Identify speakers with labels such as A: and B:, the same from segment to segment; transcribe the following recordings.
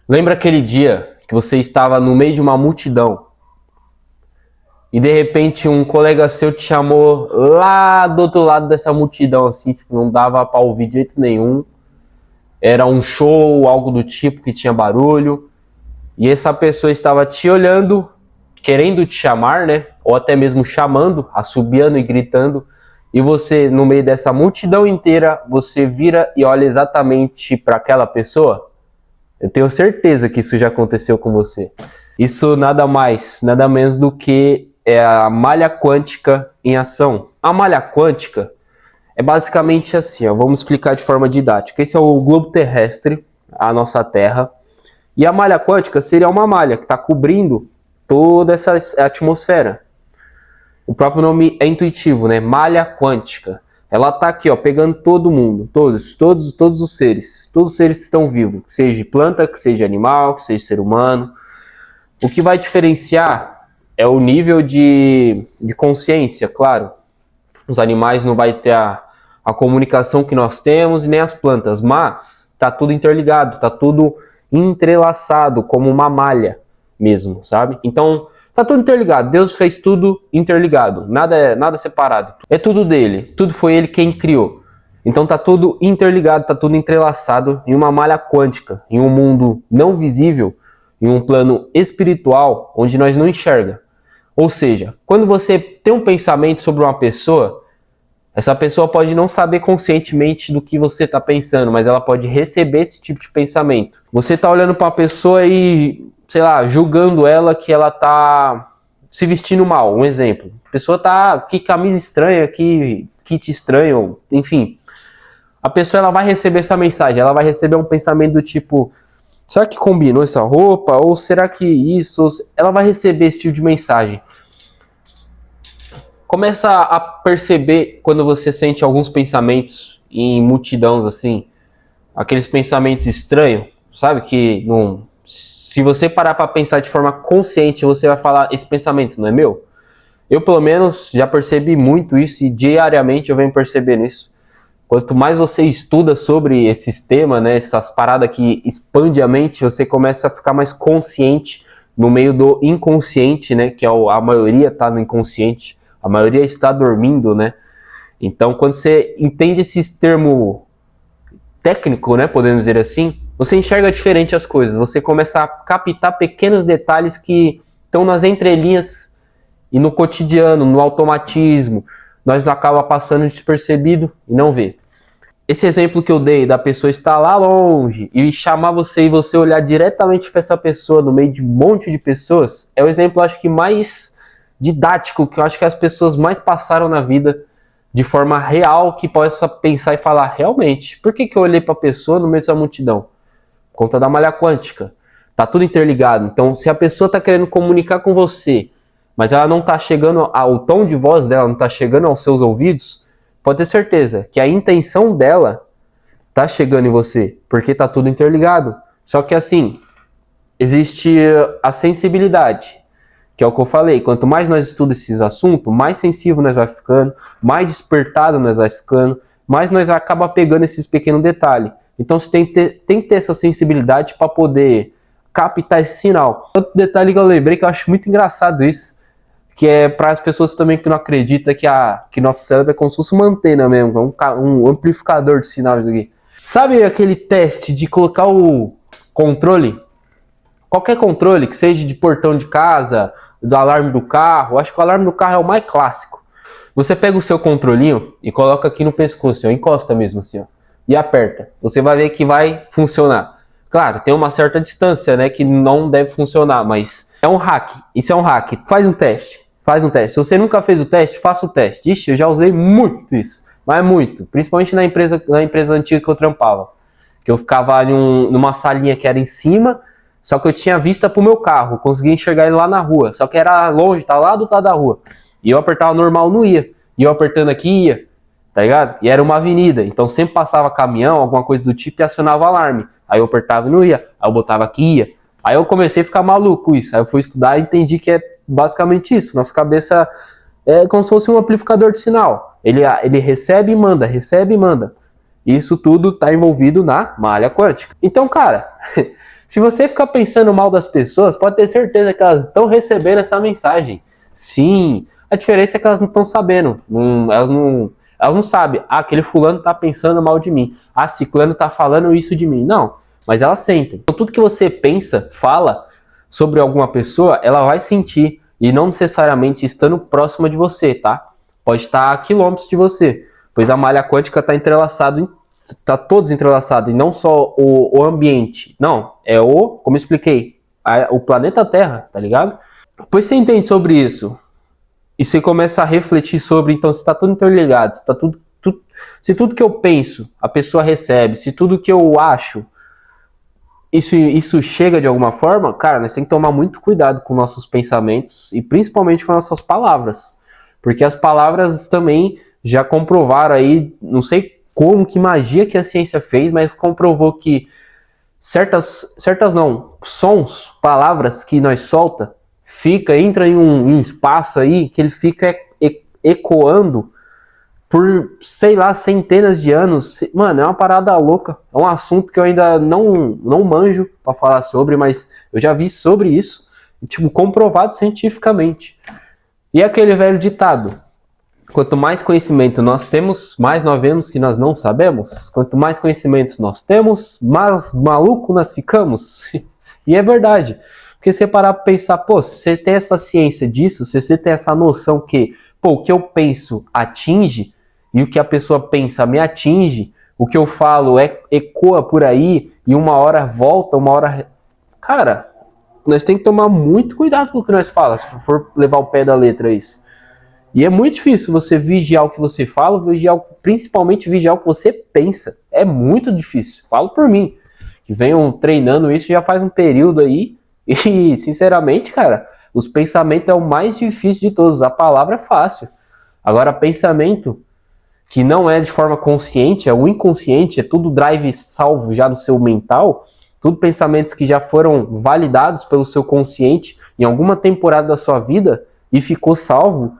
A: Lembra aquele dia que você estava no meio de uma multidão e de repente um colega seu te chamou lá do outro lado dessa multidão, assim, tipo, não dava pra ouvir de jeito nenhum. Era um show, algo do tipo que tinha barulho, e essa pessoa estava te olhando, querendo te chamar, né? Ou até mesmo chamando, assobiando e gritando, e você, no meio dessa multidão inteira, você vira e olha exatamente para aquela pessoa. Eu tenho certeza que isso já aconteceu com você. Isso nada mais, nada menos do que a malha quântica em ação. A malha quântica é basicamente assim, ó, vamos explicar de forma didática. Esse é o globo terrestre, a nossa Terra, e a malha quântica seria uma malha que está cobrindo toda essa atmosfera. O próprio nome é intuitivo, né? Malha quântica. Ela está aqui, ó, pegando todo mundo, todos os seres. Todos os seres que estão vivos, que seja planta, que seja animal, que seja ser humano. O que vai diferenciar é o nível de consciência, claro. Os animais não vai ter a comunicação que nós temos e nem as plantas, mas está tudo interligado, está tudo entrelaçado, como uma malha mesmo, sabe? Então, tá tudo interligado. Deus fez tudo interligado, nada separado. É tudo dele, tudo foi ele quem criou. Então tá tudo interligado, tá tudo entrelaçado em uma malha quântica, em um mundo não visível, em um plano espiritual onde nós não enxerga. Ou seja, quando você tem um pensamento sobre uma pessoa, essa pessoa pode não saber conscientemente do que você está pensando, mas ela pode receber esse tipo de pensamento. Você está olhando para uma pessoa e, sei lá, julgando ela que ela está se vestindo mal, um exemplo. A pessoa tá, que camisa estranha, que kit estranho, enfim. A pessoa ela vai receber essa mensagem, ela vai receber um pensamento do tipo, será que combinou essa roupa? Ou será que isso? Ela vai receber esse tipo de mensagem. Começa a perceber quando você sente alguns pensamentos em multidões assim, aqueles pensamentos estranhos, sabe? Que não, se você parar para pensar de forma consciente, você vai falar, esse pensamento não é meu? Eu, pelo menos, já percebi muito isso e diariamente eu venho percebendo isso. Quanto mais você estuda sobre esses temas, né, essas paradas que expande a mente, você começa a ficar mais consciente no meio do inconsciente, né, que é a maioria tá no inconsciente, a maioria está dormindo, né? Então, quando você entende esses termos técnicos, né, podemos dizer assim, você enxerga diferente as coisas, você começa a captar pequenos detalhes que estão nas entrelinhas e no cotidiano, no automatismo, nós não acaba passando despercebido e não vê. Esse exemplo que eu dei da pessoa estar lá longe e chamar você e você olhar diretamente para essa pessoa no meio de um monte de pessoas, é o exemplo, acho que mais didático, que eu acho que as pessoas mais passaram na vida de forma real, que possa pensar e falar, realmente, por que eu olhei para a pessoa no meio da multidão? Por conta da malha quântica. Tá tudo interligado. Então, se a pessoa está querendo comunicar com você, mas ela não está chegando, o tom de voz dela não está chegando aos seus ouvidos, pode ter certeza que a intenção dela tá chegando em você, porque tá tudo interligado. Só que assim, existe a sensibilidade, que é o que eu falei, quanto mais nós estudamos esses assuntos, mais sensível nós vai ficando, mais despertado nós vai ficando, mais nós acaba pegando esses pequenos detalhes. Então você tem que ter essa sensibilidade para poder captar esse sinal. Outro detalhe que eu lembrei que eu acho muito engraçado isso, que é para as pessoas também que não acreditam que nosso cérebro é como se fosse uma antena mesmo, um amplificador de sinal isso aqui. Sabe aquele teste de colocar o controle? Qualquer controle, que seja de portão de casa, do alarme do carro, acho que o alarme do carro é o mais clássico. Você pega o seu controlinho e coloca aqui no pescoço, ó, encosta mesmo assim, ó, e aperta. Você vai ver que vai funcionar. Claro, tem uma certa distância, né, que não deve funcionar, mas é um hack. Isso é um hack. Faz um teste. Faz um teste. Se você nunca fez o teste, faça o teste. Ixi, eu já usei muito isso. Mas muito. Principalmente na empresa antiga que eu trampava. Que eu ficava numa salinha que era em cima, só que eu tinha vista pro meu carro. Conseguia enxergar ele lá na rua. Só que era longe, tá lá do lado da rua. E eu apertava normal, não ia. E eu apertando aqui, ia. Tá ligado? E era uma avenida. Então sempre passava caminhão, alguma coisa do tipo, e acionava o alarme. Aí eu apertava e não ia. Aí eu botava aqui e ia. Aí eu comecei a ficar maluco com isso. Aí eu fui estudar e entendi que é basicamente isso. Nossa cabeça é como se fosse um amplificador de sinal. Ele recebe e manda, recebe e manda. Isso tudo está envolvido na malha quântica. Então, cara, Se você ficar pensando mal das pessoas, pode ter certeza que elas estão recebendo essa mensagem. Sim, a diferença é que elas não estão sabendo. Elas não sabem. Ah, aquele fulano tá pensando mal de mim. Ah, ciclano tá falando isso de mim. Não, mas elas sentem. Então, tudo que você pensa, fala sobre alguma pessoa, ela vai sentir. E não necessariamente estando próxima de você, tá? Pode estar a quilômetros de você. Pois a malha quântica está entrelaçada, está todos entrelaçados. E não só o ambiente. Não, como eu expliquei, o planeta Terra, tá ligado? Pois você entende sobre isso. E você começa a refletir sobre, então, se está tudo interligado, se tudo que eu penso, a pessoa recebe, se tudo que eu acho, isso chega de alguma forma, cara, nós temos que tomar muito cuidado com nossos pensamentos e principalmente com nossas palavras. Porque as palavras também já comprovaram aí, não sei como, que magia que a ciência fez, mas comprovou que certas não, sons, palavras que nós solta, entra em um espaço aí que ele fica ecoando por, sei lá, centenas de anos. Mano, é uma parada louca. É um assunto que eu ainda não manjo pra falar sobre, mas eu já vi sobre isso, tipo, comprovado cientificamente. E aquele velho ditado: quanto mais conhecimento nós temos, mais nós vemos que nós não sabemos. Quanto mais conhecimentos nós temos, mais maluco nós ficamos. E é verdade. Porque você parar pra pensar, pô, se você tem essa ciência disso, se você tem essa noção que, pô, o que eu penso atinge, e o que a pessoa pensa me atinge, o que eu falo ecoa por aí, e uma hora volta, uma hora... Cara, nós temos que tomar muito cuidado com o que nós falamos, se for levar o pé da letra isso. E é muito difícil você vigiar o que você fala, principalmente vigiar o que você pensa. É muito difícil. Falo por mim, que venho treinando isso já faz um período aí, e, sinceramente, cara, os pensamentos é o mais difícil de todos. A palavra é fácil. Agora, pensamento que não é de forma consciente, é o inconsciente, é tudo drive salvo já no seu mental, tudo pensamentos que já foram validados pelo seu consciente em alguma temporada da sua vida e ficou salvo,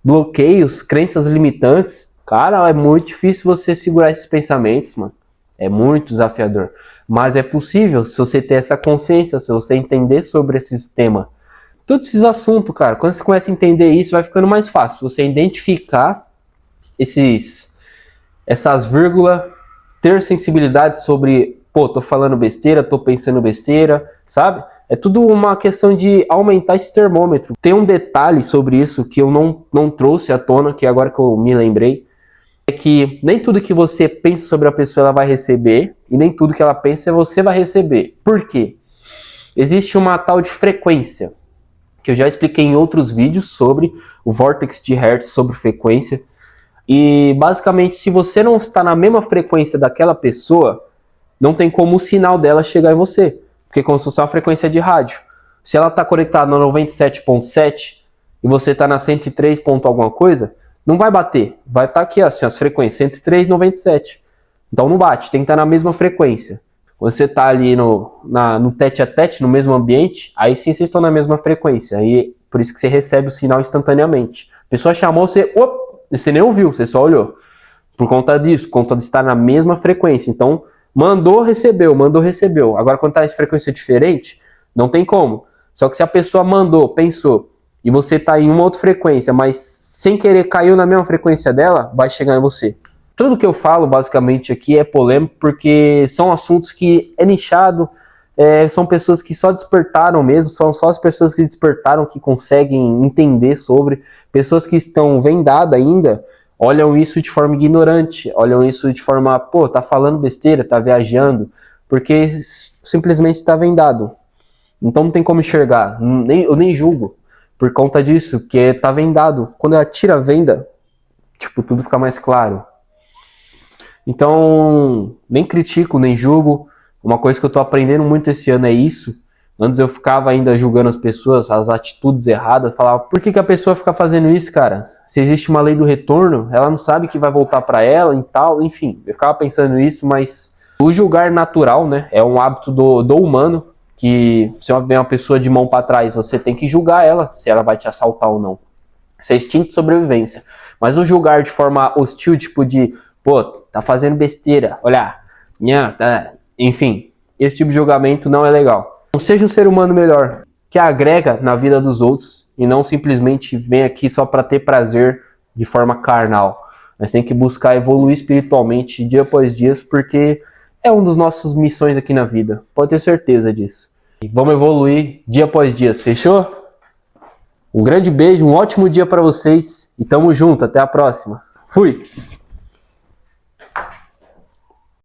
A: bloqueios, crenças limitantes. Cara, é muito difícil você segurar esses pensamentos, mano. É muito desafiador. Mas é possível se você ter essa consciência, se você entender sobre esse tema. Todos esses assuntos, cara, quando você começa a entender isso, vai ficando mais fácil. Você identificar essas vírgulas, ter sensibilidade sobre, pô, tô falando besteira, tô pensando besteira, sabe? É tudo uma questão de aumentar esse termômetro. Tem um detalhe sobre isso que eu não trouxe à tona, que agora que eu me lembrei, é que nem tudo que você pensa sobre a pessoa ela vai receber, e nem tudo que ela pensa você vai receber. Por quê? Existe uma tal de frequência, que eu já expliquei em outros vídeos sobre o vórtice de Hertz, sobre frequência. E basicamente, se você não está na mesma frequência daquela pessoa, não tem como o sinal dela chegar em você. Porque é como se fosse uma frequência de rádio. Se ela está conectada na 97.7 e você está na 103 ponto alguma coisa, não vai bater. Vai estar aqui assim, as frequências 103, 97. Então não bate, tem que estar na mesma frequência. Você está ali no tete a tete, no mesmo ambiente, aí sim vocês estão na mesma frequência. Aí, por isso que você recebe o sinal instantaneamente. A pessoa chamou, você nem ouviu, você só olhou. Por conta disso, por conta de estar na mesma frequência. Então, mandou, recebeu. Agora, quando está em frequência diferente, não tem como. Só que se a pessoa mandou, pensou, e você está em uma outra frequência, mas sem querer caiu na mesma frequência dela, vai chegar em você. Tudo que eu falo, basicamente, aqui é polêmico, porque são assuntos que é nichado, são pessoas que só despertaram mesmo, são só as pessoas que despertaram que conseguem entender sobre, pessoas que estão vendadas ainda, olham isso de forma ignorante, olham isso de forma, pô, tá falando besteira, tá viajando, porque simplesmente está vendado. Então não tem como enxergar, eu nem julgo por conta disso, que tá vendado. Quando ela tira a venda, tipo, tudo fica mais claro. Então, nem critico, nem julgo. Uma coisa que eu tô aprendendo muito esse ano é isso. Antes eu ficava ainda julgando as pessoas, as atitudes erradas, falava, por que a pessoa fica fazendo isso, cara? Se existe uma lei do retorno, ela não sabe que vai voltar para ela e tal, enfim. Eu ficava pensando nisso, mas o julgar natural, né, é um hábito do humano, que se vem uma pessoa de mão para trás, você tem que julgar ela, se ela vai te assaltar ou não. Isso é instinto de sobrevivência. Mas o julgar de forma hostil, tipo de, pô, tá fazendo besteira, olha, enfim, esse tipo de julgamento não é legal. Então, seja um ser humano melhor, que agrega na vida dos outros e não simplesmente vem aqui só para ter prazer de forma carnal. Nós temos que buscar evoluir espiritualmente dia após dia, porque é um dos nossos missões aqui na vida. Pode ter certeza disso. E vamos evoluir dia após dia, fechou? Um grande beijo, um ótimo dia para vocês e tamo junto, até a próxima. Fui!